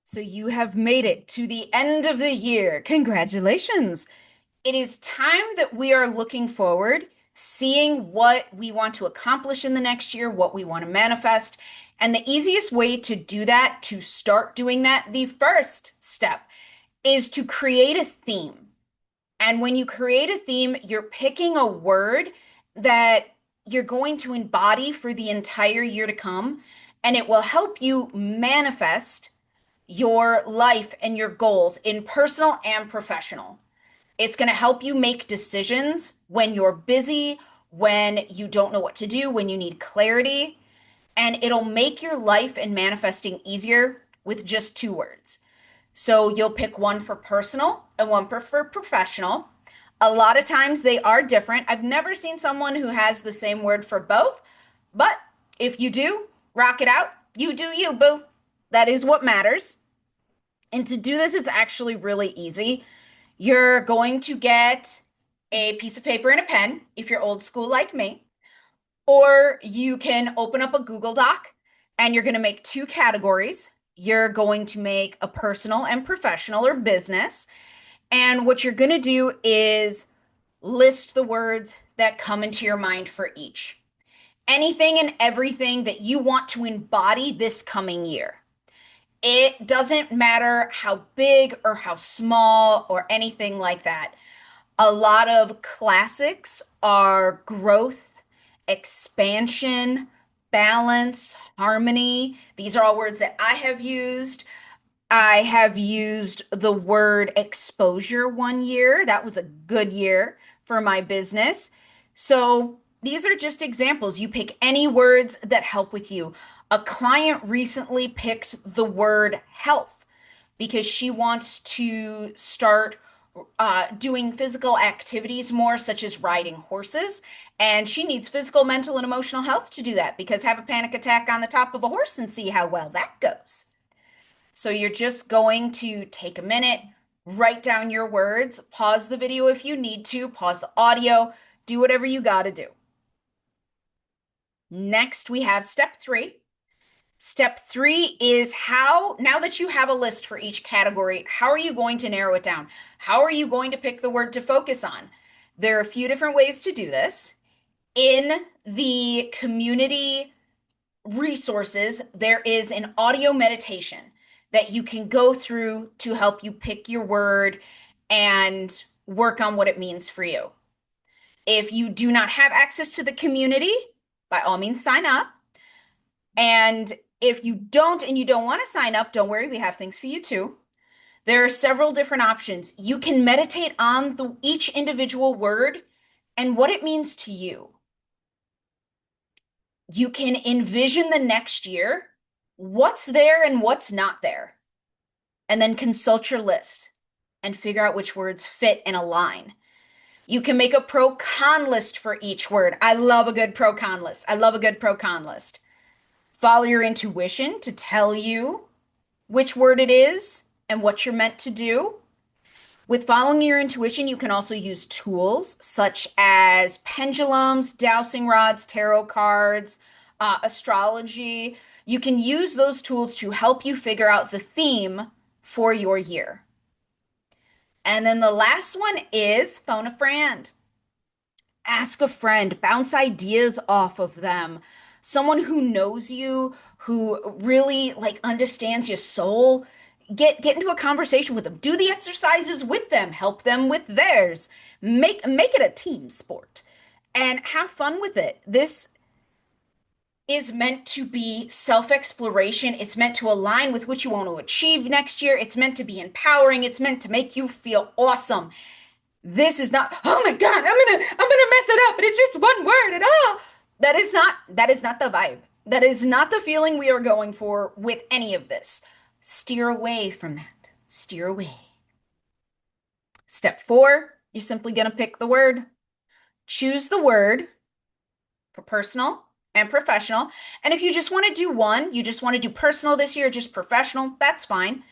So you have made it to the end of the year. Congratulations. It is time that we are looking forward, seeing what we want to accomplish in the next year, what we want to manifest. And the easiest way to do that, to start doing that, the first step is to create a theme. And when you create a theme, you're picking a word that you're going to embody for the entire year to come, and it will help you manifest your life and your goals in personal and professional. It's going to help you make decisions when you're busy, when you don't know what to do, when you need clarity, and it'll make your life and manifesting easier with just two words. So you'll pick one for personal and one for professional. A lot of times they are different. I've never seen someone who has the same word for both, but if you do, rock it out. You do you, boo. That is what matters. And to do this, it's actually really easy. You're going to get a piece of paper and a pen if you're old school like me, or you can open up a Google Doc and you're going to make two categories. You're going to make a personal and professional or business. And what you're going to do is list the words that come into your mind for each. Anything and everything that you want to embody this coming year. It doesn't matter how big or how small or anything like that. A lot of classics are growth, expansion, balance, harmony. These are all words that I have used. I have used the word exposure one year. That was a good year for my business. So these are just examples. You pick any words that help with you. A client recently picked the word health because she wants to start doing physical activities more, such as riding horses. And she needs physical, mental, and emotional health to do that because have a panic attack on the top of a horse and see how well that goes. So you're just going to take a minute, write down your words, pause the video if you need to, pause the audio, do whatever you got to do. Next, we have step three. Step three is how, now that you have a list for each category, how are you going to narrow it down? How are you going to pick the word to focus on? There are a few different ways to do this. In the community resources, there is an audio meditation that you can go through to help you pick your word and work on what it means for you. If you do not have access to the community, by all means, sign up. And if you don't and you don't want to sign up, don't worry, we have things for you too. There are several different options. You can meditate on each individual word and what it means to you. You can envision the next year, what's there and what's not there, and then consult your list and figure out which words fit and align. You can make a pro con list for each word. I love a good pro con list. I love a good pro con list. Follow your intuition to tell you which word it is and what you're meant to do. With following your intuition, you can also use tools such as pendulums, dowsing rods, tarot cards, astrology. You can use those tools to help you figure out the theme for your year. And then the last one is phone a friend. Ask a friend, bounce ideas off of them. Someone who knows you, who really like understands your soul. Get into a conversation with them. Do the exercises with them. Help them with theirs. Make it a team sport and have fun with it. This is meant to be self-exploration. It's meant to align with what you want to achieve next year. It's meant to be empowering. It's meant to make you feel awesome. This is not, oh my God, I'm gonna mess it up, and it's just one word, and that is not the vibe. That is not the feeling we are going for with any of this. Steer away from that. Steer away. Step four, you're simply gonna pick the word. Choose the word for personal and professional. And if you just want to do one, you just want to do personal this year, just professional, that's fine.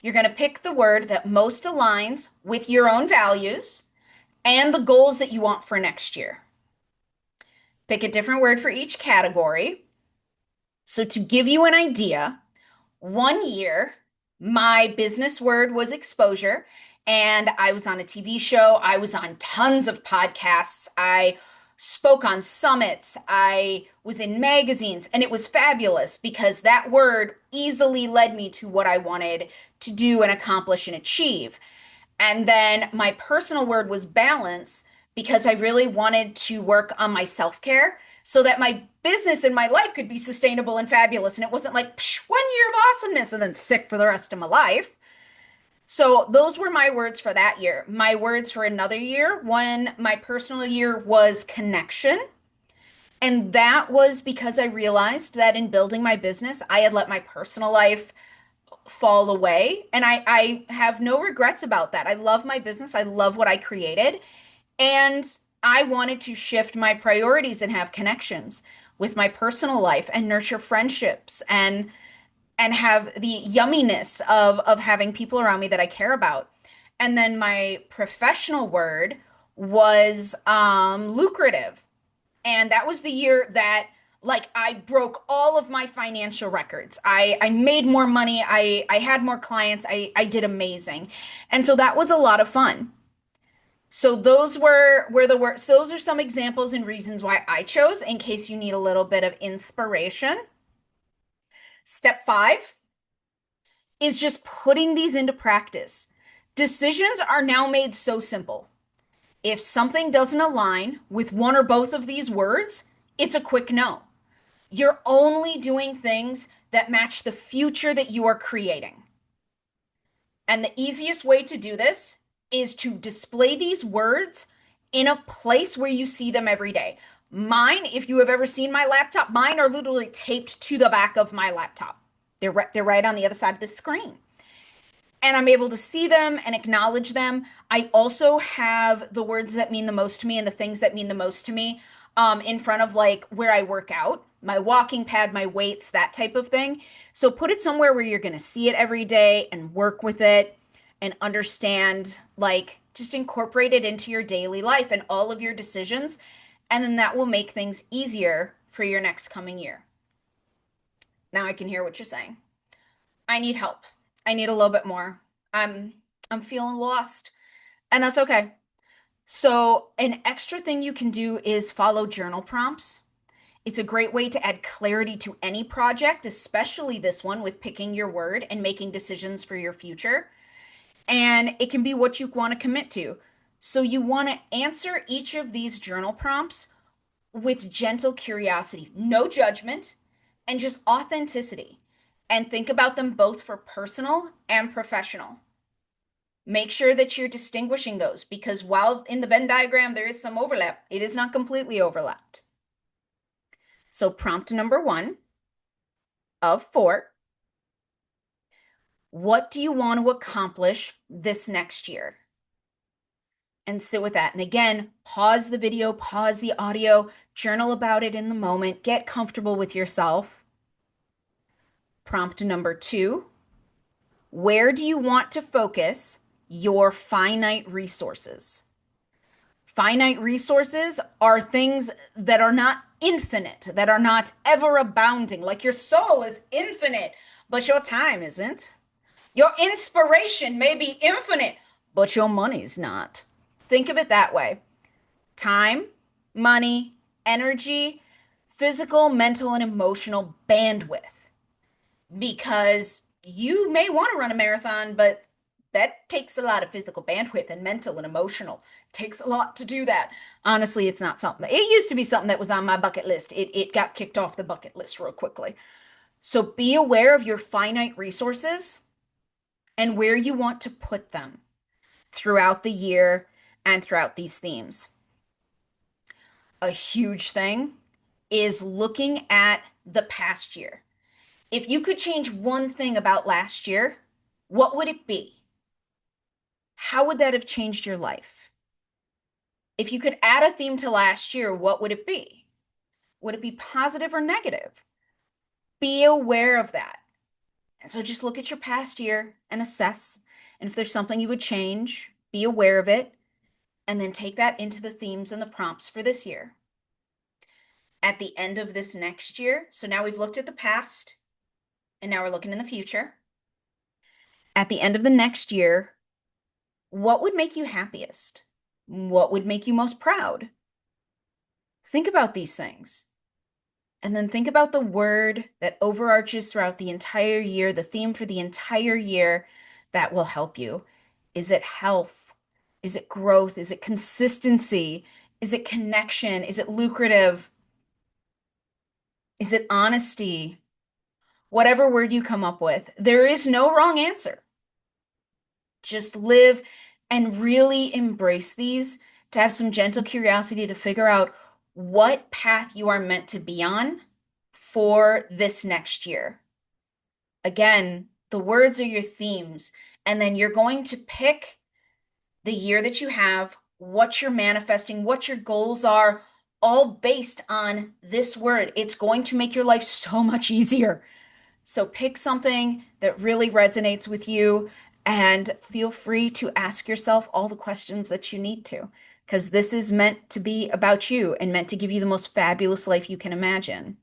You're going to pick the word that most aligns with your own values and the goals that you want for next year. Pick a different word for each category. So, to give you an idea, one year My business word was exposure, and I was on a TV show. I was on tons of podcasts. I spoke on summits. I was in magazines, and it was fabulous because that word easily led me to what I wanted to do and accomplish and achieve. And then my personal word was balance because I really wanted to work on my self care so that my business and my life could be sustainable and fabulous. And it wasn't like psh, 1 year of awesomeness and then sick for the rest of my life. So those were my words for that year. My words for another year, my personal year was connection. And that was because I realized that in building my business, I had let my personal life fall away. And I have no regrets about that. I love my business. I love what I created. And I wanted to shift my priorities and have connections with my personal life and nurture friendships and have the yumminess of having people around me that I care about. And then my professional word was lucrative. And that was the year that like I broke all of my financial records. I made more money. I had more clients. I did amazing. And so that was a lot of fun. So those were the words. So those are some examples and reasons why I chose in case you need a little bit of inspiration. Step 5 is just putting these into practice. Decisions are now made so simple. If something doesn't align with one or both of these words, it's a quick no. You're only doing things that match the future that you are creating. And the easiest way to do this is to display these words in a place where you see them every day. Mine, if you have ever seen my laptop, mine are literally taped to the back of my laptop. They're right on the other side of the screen. And I'm able to see them and acknowledge them. I also have the words that mean the most to me and the things that mean the most to me in front of like where I work out, my walking pad, my weights, that type of thing. So put it somewhere where you're going to see it every day and work with it and understand, like, just incorporate it into your daily life and all of your decisions. And then that will make things easier for your next coming year. Now I can hear what you're saying. I need help. I need a little bit more. I'm I'm feeling lost, and that's okay. So, an extra thing you can do is follow journal prompts. It's a great way to add clarity to any project, especially this one with picking your word and making decisions for your future. And it can be what you want to commit to. So, you want to answer each of these journal prompts with gentle curiosity, no judgment, and just authenticity. And think about them both for personal and professional. Make sure that you're distinguishing those because while in the Venn diagram there is some overlap, it is not completely overlapped. So, prompt number 1 of 4: what do you want to accomplish this next year? And sit with that. And again, pause the video, pause the audio, journal about it in the moment, get comfortable with yourself. Prompt number 2: where do you want to focus your finite resources? Finite resources are things that are not infinite, that are not ever abounding. Like your soul is infinite, but your time isn't. Your inspiration may be infinite, but your money's not. Think of it that way: time, money, energy, physical, mental, and emotional bandwidth. Because you may want to run a marathon, but that takes a lot of physical bandwidth and mental and emotional. It takes a lot to do that. Honestly, it's not something. It used to be something that was on my bucket list. It got kicked off the bucket list real quickly. So be aware of your finite resources and where you want to put them throughout the year and throughout these themes. A huge thing is looking at the past year. If you could change one thing about last year, what would it be? How would that have changed your life? If you could add a theme to last year, what would it be? Would it be positive or negative? Be aware of that. And so just look at your past year and assess. And if there's something you would change, be aware of it, and then take that into the themes and the prompts for this year. At the end of this next year, so now we've looked at the past, and now we're looking in the future. At the end of the next year, what would make you happiest? What would make you most proud? Think about these things. And then think about the word that overarches throughout the entire year, the theme for the entire year that will help you. Is it health? Is it growth? Is it consistency? Is it connection? Is it lucrative? Is it honesty? Whatever word you come up with, there is no wrong answer. Just live and really embrace these to have some gentle curiosity to figure out what path you are meant to be on for this next year. Again, the words are your themes, and then you're going to pick the year that you have, what you're manifesting, what your goals are, all based on this word. It's going to make your life so much easier. So pick something that really resonates with you and feel free to ask yourself all the questions that you need to, because this is meant to be about you and meant to give you the most fabulous life you can imagine.